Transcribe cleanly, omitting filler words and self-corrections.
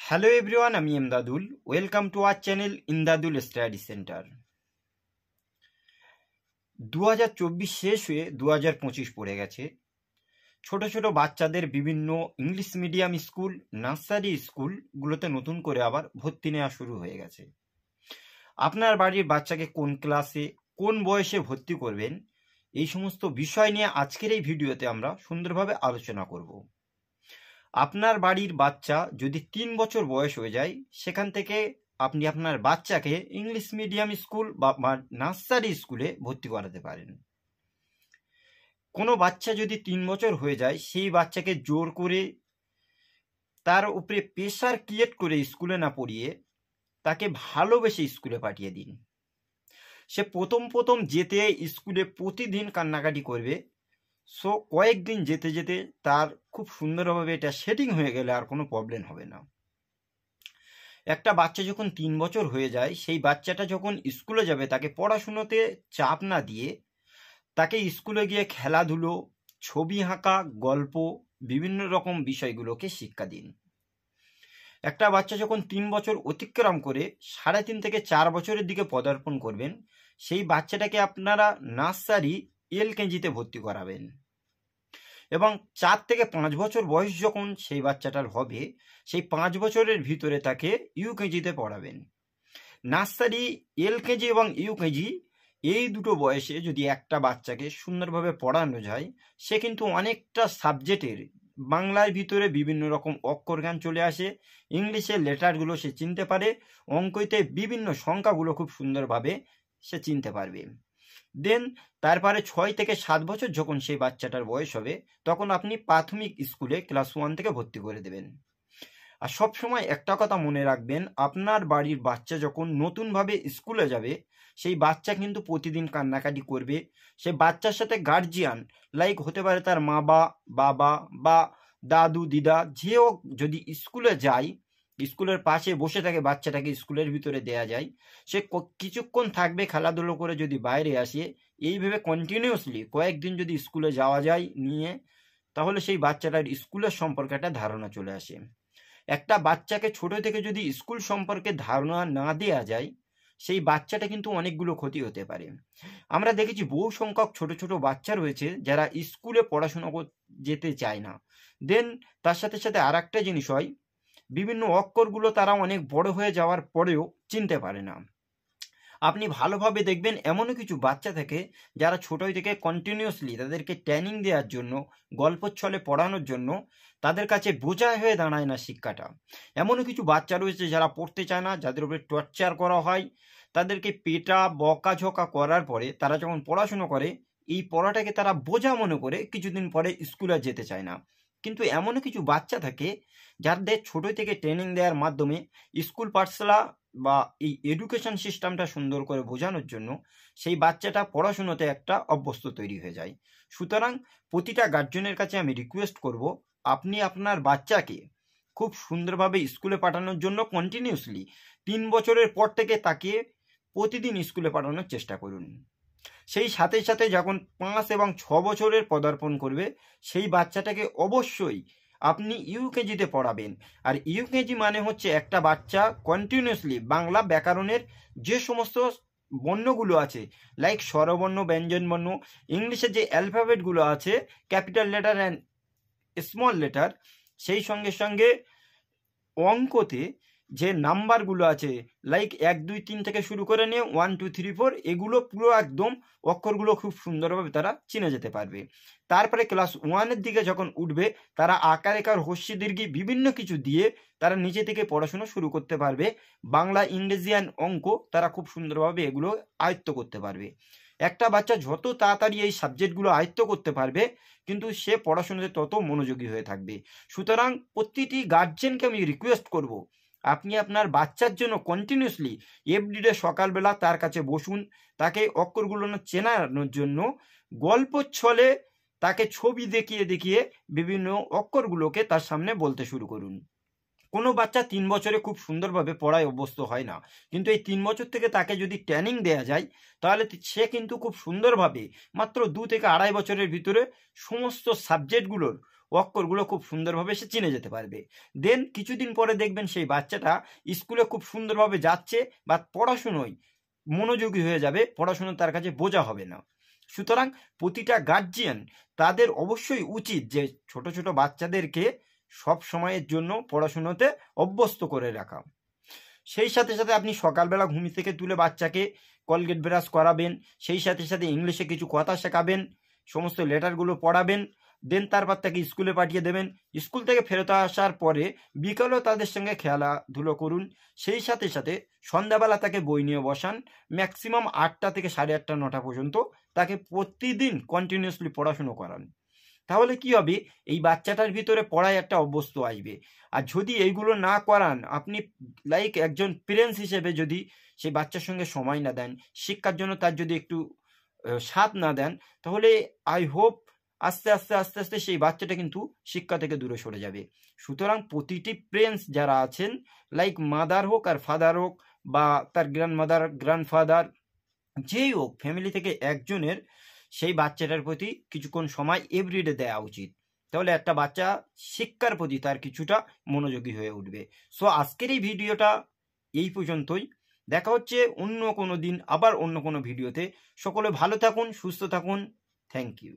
Hello everyone, আমি Imdadul. Welcome to our channel Imdadul study centre. 2024 শেষ হয়ে 2025 পড়ে গেছে। ছোট ছোট বাচ্চাদের বিভিন্ন ইংলিশ মিডিয়াম স্কুল, নার্সারি স্কুলগুলোতে নতুন করে আবার ভর্তি নেওয়া শুরু হয়ে গেছে। আপনার বাড়ির বাচ্চাকে কোন ক্লাসে, কোন বয়সে ভর্তি করবেন, এই সমস্ত বিষয় নিয়ে আজকের এই ভিডিওতে আমরা সুন্দরভাবে আলোচনা করব। আপনার বাড়ির বাচ্চা যদি 3 বছর বয়স হয়ে যায়, সেখান থেকে আপনি আপনার বাচ্চাকে ইংলিশ মিডিয়াম স্কুল বা নার্সারি স্কুলে ভর্তি করাতে পারেন। কোনো বাচ্চা যদি 3 বছর হয়ে যায়, সেই বাচ্চাকে জোর করে তার উপরে প্রেশার ক্রিয়েট করে স্কুলে না পড়িয়ে তাকে ভালোবেসে স্কুলে পাঠিয়ে দিন। সে প্রথম যেতে স্কুলে প্রতিদিন কান্নাকাটি করবে। সো কয়েকদিন যেতে যেতে তার খুব সুন্দরভাবে এটা সেটিং হয়ে গেলে আর কোনো প্রবলেম হবে না। একটা বাচ্চা যখন 3 বছর হয়ে যায়, সেই বাচ্চাটা যখন স্কুলে যাবে, তাকে পড়াশুনোতে চাপ না দিয়ে তাকে স্কুলে গিয়ে খেলাধুলো, ছবি আঁকা, গল্প, বিভিন্ন রকম বিষয়গুলোকে শিক্ষা দিন। একটা বাচ্চা যখন 3 বছর অতিক্রম করে 3.5 থেকে 4 বছরের দিকে পদার্পণ করবেন, সেই বাচ্চাটাকে আপনারা নার্সারি LKG-তে ভর্তি করাবেন এবং 4 থেকে 5 বছর বয়স যখন সেই বাচ্চাটার হবে, সেই 5 বছরের ভিতরে তাকে UKG-তে পড়াবেন। নার্সারি, LKG এবং UKG এই দুটো বয়সে যদি একটা বাচ্চাকে সুন্দরভাবে পড়ানো যায়, সে কিন্তু অনেকটা সাবজেক্টের, বাংলার ভিতরে বিভিন্ন রকম অক্ষর জ্ঞান চলে আসে, ইংলিশের লেটারগুলো সে চিনতে পারে, অঙ্কতে বিভিন্ন সংখ্যাগুলো খুব সুন্দরভাবে সে চিনতে পারবে। দেন তারপরে 6 থেকে 7 বছর যখন সেই বাচ্চাটার বয়স হবে, তখন আপনি প্রাথমিক স্কুলে ক্লাস 1 থেকে ভর্তি করে দেবেন। আর সবসময় একটা কথা মনে রাখবেন, আপনার বাড়ির বাচ্চা যখন নতুনভাবে স্কুলে যাবে, সেই বাচ্চা কিন্তু প্রতিদিন কান্নাকাটি করবে। সে বাচ্চার সাথে গার্জিয়ান হতে পারে তার মা বা বাবা বা দাদু দিদা, যেও যদি স্কুলে যায়, স্কুলের পাশে বসে থাকে, বাচ্চাটাকে স্কুলের ভিতরে দেয়া যায়, সে কিছুক্ষণ থাকবে, খেলাধুলো করে যদি বাইরে আসে, এইভাবে কন্টিনিউয়াসলি কয়েকদিন যদি স্কুলে যাওয়া যায় নিয়ে, তাহলে সেই বাচ্চাটার স্কুলের সম্পর্কে একটা ধারণা চলে আসে। একটা বাচ্চাকে ছোট থেকে যদি স্কুল সম্পর্কে ধারণা না দেওয়া যায়, সেই বাচ্চাটা কিন্তু অনেকগুলো ক্ষতি হতে পারে। আমরা দেখেছি বহু সংখ্যক ছোট ছোট বাচ্চা রয়েছে যারা স্কুলে পড়াশোনা যেতে চায় না। দেন তার সাথে সাথে আর একটা জিনিস হয়, বিভিন্ন অক্ষরগুলো তারা অনেক বড় হয়ে যাওয়ার পরেও চিনতে পারে না। আপনি ভালোভাবে দেখবেন, এমনও কিছু বাচ্চা থাকে যারা ছোটই থেকে কন্টিনিউয়াসলি তাদেরকে ট্রেনিং দেওয়ার জন্য, গল্পের ছলে পড়ানোর জন্য তাদের কাছে বোঝা হয়ে দাঁড়ায় না শিক্ষাটা। এমনও কিছু বাচ্চা রয়েছে যারা পড়তে চায় না, যাদের উপরে টর্চার করা হয়, তাদেরকে পেটা বকাঝকা করার পরে তারা যখন পড়াশুনো করে, এই পড়াটাকে তারা বোঝা মনে করে কিছুদিন পরে স্কুলে যেতে চায় না। কিন্তু এমনও কিছু বাচ্চা থাকে যাদের ছোট থেকে ট্রেনিং দেওয়ার মাধ্যমে স্কুল পাঠশালা বা এই এডুকেশন সিস্টেমটা সুন্দর করে বোঝানোর জন্য সেই বাচ্চাটা পড়াশুনোতে একটা অভ্যস্ত তৈরি হয়ে যায়। সুতরাং প্রতিটা গার্জেনের কাছে আমি রিকোয়েস্ট করব, আপনি আপনার বাচ্চাকে খুব সুন্দরভাবে স্কুলে পাঠানোর জন্য কন্টিনিউয়াসলি 3 বছরের পর থেকে তাকে প্রতিদিন স্কুলে পাঠানোর চেষ্টা করুন। সেই সাথে সাথে যখন 5 এবং 6 বছরের পদার্পণ করবে, সেই বাচ্চাটাকে অবশ্যই আপনি UKG-তে পড়াবেন। আর UKG মানে হচ্ছে একটা বাচ্চা কন্টিনিউয়াসলি বাংলা ব্যাকরণের যে সমস্ত বর্ণগুলো আছে, স্বরবর্ণ, ব্যঞ্জনবর্ণ, ইংলিশে যে অ্যালফাবেটগুলো আছে, capital letter and small letter, সেই সঙ্গে সঙ্গে অঙ্কতে যে নাম্বারগুলো আছে 1 2 3 থেকে শুরু করে নিয়ে 1 2 3 4, এগুলো পুরো একদম অক্ষরগুলো খুব সুন্দরভাবে তারা চিনে যেতে পারবে। তারপরে ক্লাস 1-এর দিকে যখন উঠবে, তারা আকার একার হস্যি দীর্ঘি বিভিন্ন কিছু দিয়ে তারা নিজে থেকে পড়াশোনা শুরু করতে পারবে। বাংলা, ইংরেজি অ্যান্ড অঙ্ক তারা খুব সুন্দরভাবে এগুলো আয়ত্ত করতে পারবে। একটা বাচ্চা যত তাড়াতাড়ি এই সাবজেক্টগুলো আয়ত্ত করতে পারবে, কিন্তু সে পড়াশোনাতে তত মনোযোগী হয়ে থাকবে। সুতরাং প্রতিটি গার্জেনকে আমি রিকোয়েস্ট করব, আপনি আপনার বাচ্চার জন্য কন্টিনিউয়াসলি এভরিডে সকালবেলা তার কাছে বসুন, তাকে অক্ষরগুলো চেনানোর জন্য গল্প ছলে তাকে ছবি দেখিয়ে দেখিয়ে বিভিন্ন অক্ষরগুলোকে তার সামনে বলতে শুরু করুন। কোনো বাচ্চা 3 বছরে খুব সুন্দরভাবে পড়ায় অভ্যস্ত হয় না, কিন্তু এই 3 বছর থেকে তাকে যদি ট্রেনিং দেওয়া যায়, তাহলে সে কিন্তু খুব সুন্দরভাবে মাত্র 2 থেকে 2.5 বছরের ভিতরে সমস্ত সাবজেক্টগুলোর অক্ষরগুলো খুব সুন্দরভাবে সে চিনে যেতে পারবে। দেন কিছুদিন পরে দেখবেন সেই বাচ্চাটা স্কুলে খুব সুন্দরভাবে যাচ্ছে বা পড়াশুনোয় মনোযোগী হয়ে যাবে, পড়াশুনো তার কাছে বোঝা হবে না। সুতরাং প্রতিটা গার্জিয়ান তাদের অবশ্যই উচিত যে ছোট ছোট বাচ্চাদেরকে সব সময়ের জন্য পড়াশুনোতে অভ্যস্ত করে রাখা। সেই সাথে সাথে আপনি সকালবেলা ঘুম থেকে তুলে বাচ্চাকে কলগেট ব্রাশ করাবেন, সেই সাথে সাথে ইংলিশে কিছু কথা শেখাবেন, সমস্ত লেটারগুলো পড়াবেন, দেন তারপর তাকে স্কুলে পাঠিয়ে দেবেন। স্কুল থেকে ফেরত আসার পরে বিকালেও তাদের সঙ্গে খেলাধুলো করুন। সেই সাথে সাথে সন্ধ্যাবেলা তাকে বই নিয়ে বসান, ম্যাক্সিমাম 8টা থেকে 8:30 9টা পর্যন্ত তাকে প্রতিদিন কন্টিনিউয়াসলি পড়াশুনো করান। তাহলে কি হবে, এই বাচ্চাটার ভিতরে পড়ায় একটা অভ্যস্ত আসবে। আর যদি এইগুলো না করান, আপনি লাইক একজন প্যারেন্টস হিসেবে যদি সেই বাচ্চার সঙ্গে সময় না দেন, শিক্ষার জন্য তার যদি একটু সাথ না দেন, তাহলে আই হোপ আস্তে আস্তে আস্তে আস্তে সেই বাচ্চাটা কিন্তু শিক্ষা থেকে দূরে সরে যাবে। সুতরাং প্রতিটি প্যারেন্টস যারা আছেন, লাইক মাদার হোক আর ফাদার হোক বা তার গ্র্যান্ডমাদার গ্র্যান্ডফাদার, যেই হোক ফ্যামিলি থেকে একজনের সেই বাচ্চাটার প্রতি কিছুক্ষণ সময় এভরিডে দেওয়া উচিত। তাহলে একটা বাচ্চা শিক্ষার প্রতি তার কিছুটা মনোযোগী হয়ে উঠবে। সো আজকের এই ভিডিওটা এই পর্যন্তই। দেখা হচ্ছে অন্য কোনো দিন আবার অন্য কোনো ভিডিওতে। সকলে ভালো থাকুন, সুস্থ থাকুন। Thank you.